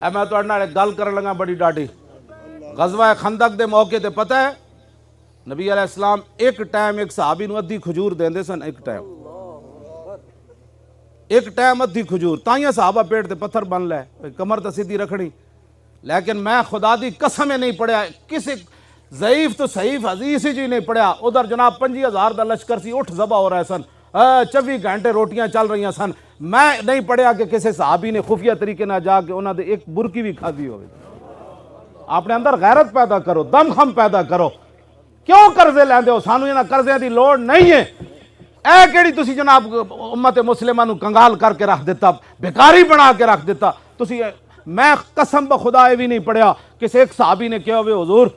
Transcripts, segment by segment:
اے میں تو اڑنا ایک گل کرن لگا بڑی ڈاڈی غزوہ خندق دے موقع تے پتہ ہے نبی علیہ السلام ایک ٹائم ایک صحابی نو ادھی کھجور دیندے سن ایک ٹائم ادھی کھجور تائیاں صحابہ پیٹ تے پتھر بن لے کمر تے سیدھی رکھنی لیکن میں خدا دی قسم نہیں پڑھیا کسی ضعیف تو صحیح حدیث ہی نہیں پڑھیا ادھر جناب 50,000 دا لشکر سی اٹھ ذبح ہو رہے سن 24 گھنٹے روٹیاں چل رہی سن میں نہیں پڑھیا کہ کسی صحابی نے خفیہ طریقے نہ جا کے انہوں نے ایک برکی بھی کھادی ہوئے اپنے اندر غیرت پیدا کرو دم خم پیدا کرو کیوں قرضے لیندے ہو سانو انہاں قرضے دی لوڑ نہیں ہے اے کیڑی تسی جناب امت مسلمہ نو کنگال کر کے رکھ دیتا بیکاری بنا کے رکھ دیتا تسی میں قسم بخدا بھی نہیں پڑھیا کسی ایک صحابی نے کہا ہوئے حضور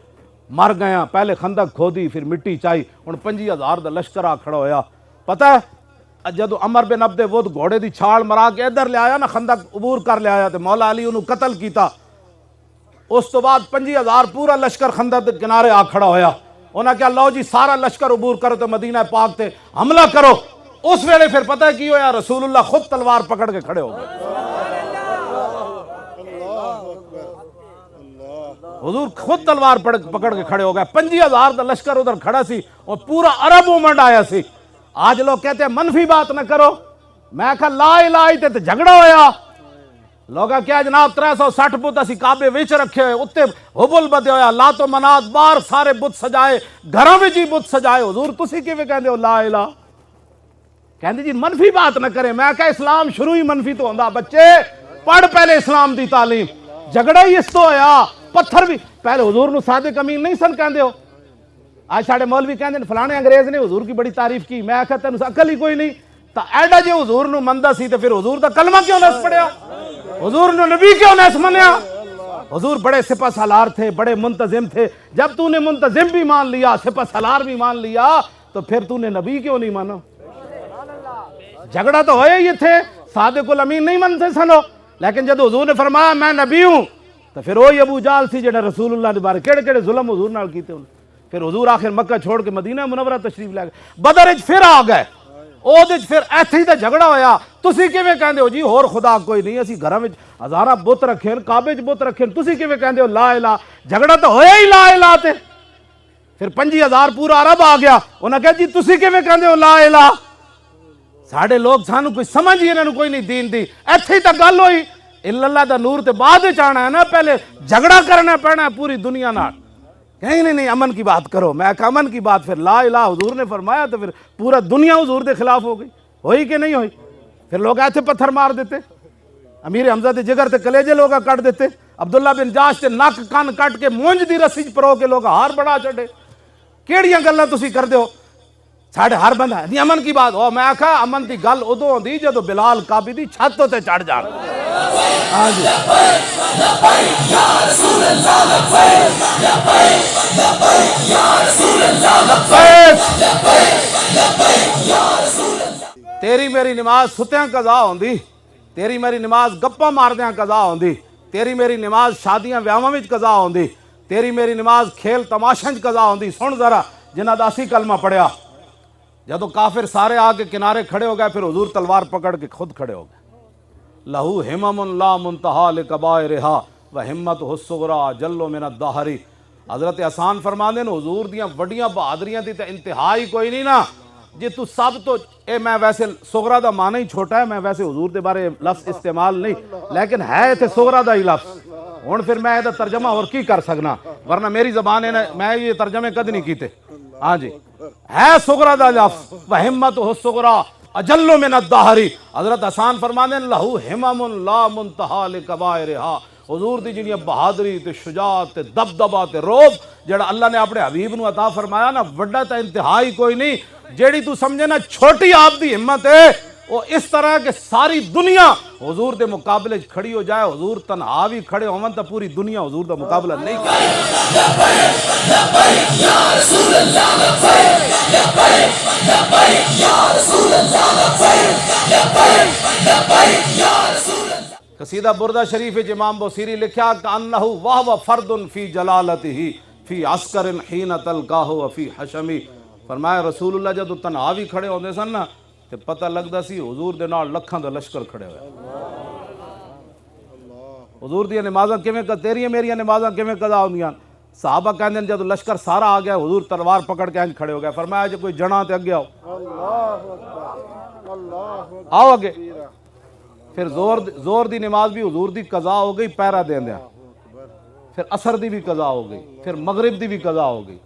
مر گیا پہلے خندق کھودی پھر مٹی چائی ہن 50,000 دا لشکر آ کھڑا ہویا پتہ ہے جدو عمر بن عبد ود گھوڑے دی چھال مرا کے ادھر لے آیا نا خندق عبور کر لے آیا تے مولا علی انہوں قتل کیتا اس تو بعد 50,000 پورا لشکر خندق دے کنارے آ کھڑا ہویا انہاں کہا لو جی سارا لشکر عبور کرو تو مدینہ پاک تے حملہ کرو اس ویلے پھر پتہ ہے کی ہویا رسول اللہ خود تلوار پکڑ کے کھڑے ہو گئے حضور خود تلوار پکڑ کے کھڑے ہو گئے 50,000 دا لشکر ادھر کھڑا سی اور پورا عرب مومنٹ آیا سی آج لوگ کہتے ہیں منفی بات نہ کرو میں کہا لا الہ تے جھگڑا ہویا لوگا کیا جناب 360 بت اسی کعبے وچ رکھے ہوئے اتے حبل بدے ہویا لات و منات بار سارے بت سجائے گھروں وچ ہی بت سجائے حضور تسی کیویں کہندے ہو لا الہ کہندے جی منفی بات نہ کرے میں کہا اسلام شروع ہی منفی تو ہوندا بچے پڑھ پہلے اسلام دی تعلیم جھگڑا ہی اس تو ہویا پتھر بھی پہلے حضور نو صادق امین نہیں سن کہندے ہو آج ساڑے مولوی کہندے فلانے انگریز نے حضور کی بڑی تعریف کی میں کہتا تینوں عقل ہی کوئی نہیں تا ایڈا جے حضور نو مندہ سی تے پھر حضور دا کلمہ کیوں نہ پڑھیا حضور نو نبی کیوں نہ منیا حضور بڑے سپہ سالار تھے بڑے منتظم تھے جب تو نے منتظم بھی مان لیا سپہ سالار بھی مان لیا تو پھر تو نے نبی کیوں نہیں مانا جھگڑا تو ہوئے یہ تھے صادق الامین نہیں منتے سنو لیکن جب حضور نے فرمایا میں نبی ہوں تو پھر وہی ابو جال سی جڑا رسول اللہ دے بارے کیڑے کیڑے ظلم حضور نال کیتے انہوں پھر حضور آخر مکہ چھوڑ کے مدینہ منورہ تشریف لے گئے بدر وچ پھر آ گئے او دے پھر ایتھے ہی تے جھگڑا ہویا تسی کیویں کہندے ہو جی ہور خدا کوئی نہیں اسی گھراں وچ ہزاراں بت رکھے کعبے وچ بت رکھے تسی کیویں کہندے ہو لا الہ جھگڑا تو ہویا ہی لا الہ تے پھر 50,000 پورا عرب آ گیا انہاں کہا جی تسی کیویں کہندے ہو لا الہ ساڈے لوگ سانو کوئی سمجھ ہی انہاں نوں کوئی نہیں دین دی ایتھے ہی تے گل ہوئی الا اللہ دا نور تے بعد وچ آنا ہے نا پہلے جھگڑا کرنا پینا ہے پوری دنیا نال کہیں نہیں امن کی بات کرو میں کہا امن کی بات پھر لا الہ حضور نے فرمایا تو پھر پورا دنیا حضور دے خلاف ہو گئی ہوئی کہ نہیں ہوئی پھر لوگ ایتھے پتھر مار دیتے امیر حمزہ دے جگر تے کلیجے لوگا کٹ دیتے عبداللہ بن جاش تے نک کان کٹ کے مونج دی رسی پرو کے لوگ ہار بڑا چڑھے کیڑیاں گلاں تسی کردے ہو ساڑھے ہر بندہ نہیں امن کی بات ہو میں کہا امن دی گل ادو ہوندی جدو بلال کعبی دی چھتوں تے چڑھ جان تیری میری نماز ستیاں قضا ہوندی تیری میری نماز گپاں ماردیاں قضا ہوندی تیری میری نماز شادیاں ویاواں وچ قضا ہوندی تیری میری نماز کھیل تماشاں وچ قضا ہوندی سن ذرا جنہاں دا اسی کلمہ پڑھیا جدو کافر سارے آ کے کنارے کھڑے ہو گئے پھر حضور تلوار پکڑ کے خود کھڑے ہو گئے لہو ہمم لا منتہا لکبائرہا وہمت الصغریٰ جل من الدہر حضرت حسان فرما دے حضور دیاں وڈیاں بہادریاں دی تے انتہائی کوئی نہیں نا جی تو سب تو اے میں ویسے صغریٰ دا معنی ہی چھوٹا ہے میں ویسے حضور دے بارے لفظ استعمال نہیں لیکن ہے تے صغریٰ دا ہی لفظ ہن پھر میں یہ ترجمہ اور کی کر سکنا ورنہ میری زبان ہے میں یہ ترجمے کد نہیں کیتے ہاں جی ہے صغریٰ دا لفظ وہمت الصغریٰ اجل من الدہر حضرت حسان فرمانے لہو ہمم لا منتہا لکبائرہا حضور دی جنیاں بہادری تے شجاعت تے دبدبہ تے روب جڑا اللہ نے اپنے حبیب نو عطا فرمایا نا وڈا تے انتہائی کوئی نہیں جیڑی تو سمجھے نا چھوٹی آپ دی ہمت ہے وہ اس طرح کہ ساری دنیا حضور دے مقابلے کھڑی ہو جائے حضور تنہا بھی کھڑے ہون تو پوری دنیا حضور دا مقابلہ نہیں کرے قصیدہ بردہ شریف امام بوسیری لکھا کہ انہو وہو فرد فی جلالتہ فی عسکر حین تلقاہ وفی حشمی فرمایا رسول اللہ جدو تنہا بھی کھڑے ہوندے سن نا تے پتہ لگدا سی حضور دے نال لکھاں دا لشکر کھڑے ہوئے حضور دی نمازاں کیویں تیریاں میریاں نمازاں کیویں قضا ہوندیاں؟ صحابہ کہندے جب لشکر سارا آ گیا حضور تلوار پکڑ کے کھڑے ہو گئے، فرمایا جو کوئی جنا تے اگے آؤ، آؤ اگے۔ پھر زور دی نماز بھی حضور دی قضا ہو گئی پیرا دیندیاں، پھر عصر دی بھی قضا ہو گئی، پھر مغرب دی بھی قضا ہو گئی،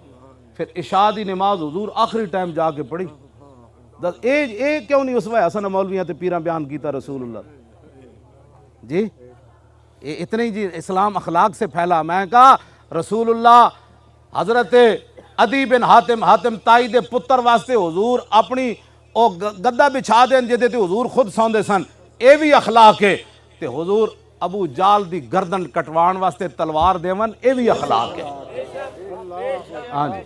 پھر عشاء دی نماز حضور آخری ٹائم جا کے پڑھی۔ اے کیوں نہیں اسوہ حسن مولویاں تے پیراں بیان کیتا رسول اللہ جی؟ اتنے جی اسلام اخلاق سے پھیلا۔ میں کہا رسول اللہ حضرت عدی بن حاتم تائی دے پتر واسطے حضور اپنی او گدا بچھا دین جدے تے حضور خود سوندے سن، اے بھی اخلاق ہے۔ تے حضور ابو جال دی گردن کٹوان واسطے تلوار دیون، اے بھی اخلاق ہے۔ ہاں جی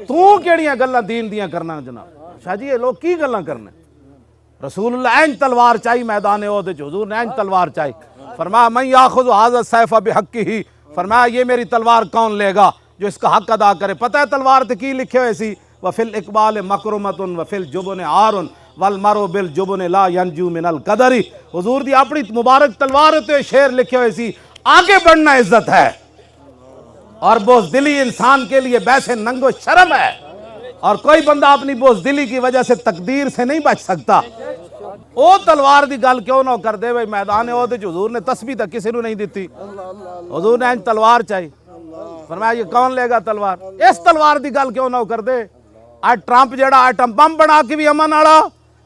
تو کیڑیاں گلاں دین دیاں کرنا جناب؟ شاہ جی یہ لوگ کی گلاں کرنے؟ رسول اللہ اینج تلوار چاہی میدان عہد وچ، حضور نے اینج تلوار چاہی۔ فرمایا من یاخذ ھذا السیف بحقہ، فرمایا یہ میری تلوار کون لے گا جو اس کا حق ادا کرے۔ پتہ ہے تلوار تے کی لکھے ہوئے سی؟ وفی الاقبال مکرمۃ وفی الجبن عار والمرء بالجبن لا ینجو من القدر۔ حضور دی اپنی مبارک تلوار تے شعر لکھے ہوئے سی، آگے بڑھنا عزت ہے اور بزدلی انسان کے لیے بیسے ننگ و شرم ہے، اور کوئی بندہ اپنی بزدلی کی وجہ سے تقدیر سے نہیں بچ سکتا۔ او تلوار دی گل کیوں نہ کر دے بھئی؟ میدان عہد وچ حضور نے تسبیح تک کسی نو نہیں دیتی، حضور نے انج تلوار چاہی۔ فرمایا یہ کون لے گا تلوار؟ اس تلوار دی گل کیوں نہ کر دے؟ آج ٹرمپ جیڑا ایٹم بم بنا کے بھی امن والا،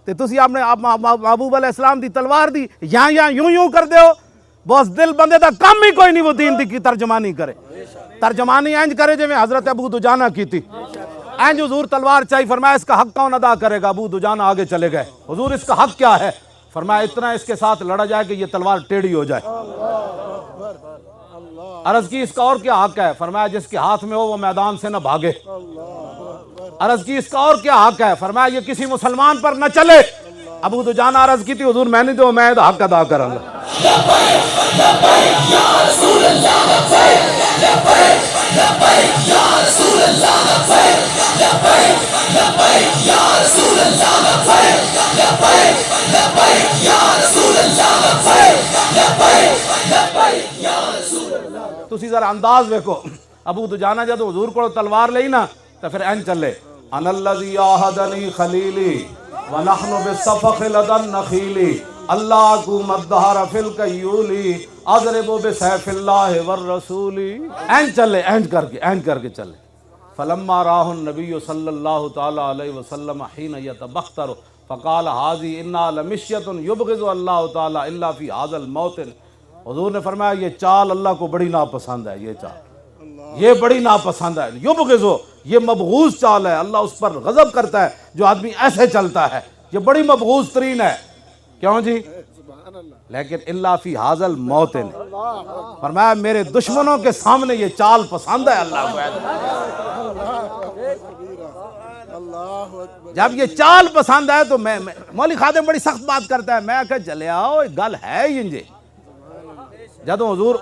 تے تسی اپنے محبوب علیہ السلام دی تلوار دی یوں کر دیو۔ بس دل بندے دا کام ہی کوئی نہیں وہ دین دی کی ترجمانی کرے، ترجمانی انج کرے جو میں حضرت ابو دجانہ کی تھی، انج حضور تلوار چاہی۔ فرمایا اس کا حق کون ادا کرے گا؟ ابو دجانہ آگے چلے گئے، حضور اس کا حق کیا ہے؟ فرمایا اتنا اس کے ساتھ لڑا جائے کہ یہ تلوار ٹیڑھی ہو جائے۔ عرض کی اس کا اور کیا حق ہے؟ فرمایا جس کے ہاتھ میں ہو وہ میدان سے نہ بھاگے۔ عرض کی اس کا اور کیا حق ہے؟ فرمایا یہ کسی مسلمان پر نہ چلے۔ ابو دجانہ عرض کی تھی حضور میں نہیں دو، میں حق ادا کروں گا۔ تسی ذرا انداز دیکھو، ابو دجانہ جب حضور کو تلوار لئی نا تو پھر این چلے، انا الذی عاہدنی خلیلی ونحن بالصفق لدى النخیل اللہ کو مدہر فی الکیولی اضرب بسیف اللہ والرسول۔ این چلے، این کر کے چلے۔ فلما راہ النبی صلی اللہ تعالی علیہ وسلم حین یتبختر فقال ھذی انا لمشیۃ یبغض اللہ تعالی الا فی ھذا الموطن۔ حضور نے فرمایا یہ چال اللہ کو بڑی ناپسند ہے، یہ چال یہ بڑی ناپسند ہے، یبغضو یہ مبغوض چال ہے، اللہ اس پر غضب کرتا ہے جو آدمی ایسے چلتا ہے، یہ بڑی مبغوض ترین ہے۔ کیوں جی؟ لیکن اللہ فی ھذا الموطن، فرمایا میرے دشمنوں کے سامنے یہ چال پسند ہے اللہ کو۔ جب یہ چال پسند ہے تو میں مولی خادم بڑی سخت بات کرتا ہے، میں کہ چلے آؤ گل ہے انجے۔ جدوں حضور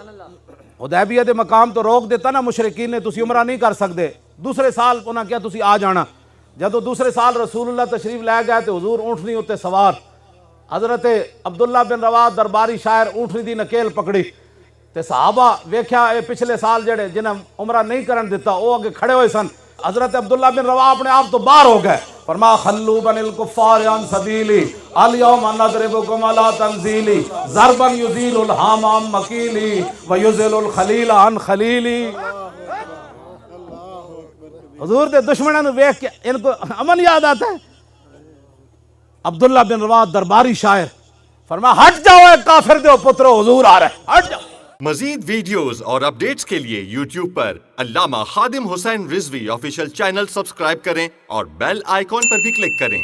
حدیبیہ دے مقام تو روک دیتا نا مشرکین نے، تسی عمرہ نہیں کر سکتے، دوسرے سال انہاں کیا تسی آ جانا۔ جدوں دوسرے سال رسول اللہ تشریف لے گئے تو حضور اونٹنی اتے سوار، حضرت عبداللہ بن رواح درباری شاعر اونٹنی دی نکیل پکڑی تے صحابہ ویکھیا اے پچھلے سال جڑے جنہاں عمرہ نہیں کرن دیتا او اگے کھڑے ہوئے سن۔ حضرت عبداللہ بن رواح اپنے آپ تو باہر ہو گئے، فرمایا خلو بن الکفار عن سبیلی الیوم نضربکم علی تنزیلی ضربا یزیل الہام عن مکیلی ویزل الخلیل عن خلیلی۔ حضور دے دشمنوں نے ویکھ کے ان کو امن یاد آتا ہے۔ عبداللہ بن رواح درباری شاعر فرمایا ہٹ جاؤ اے کافر دے پترو، حضور آ رہے، ہٹ جاؤ۔ مزید ویڈیوز اور اپڈیٹس کے لیے یوٹیوب پر علامہ Khadim Hussain Rizvi official channel subscribe کریں اور بیل آئیکن پر بھی کلک کریں۔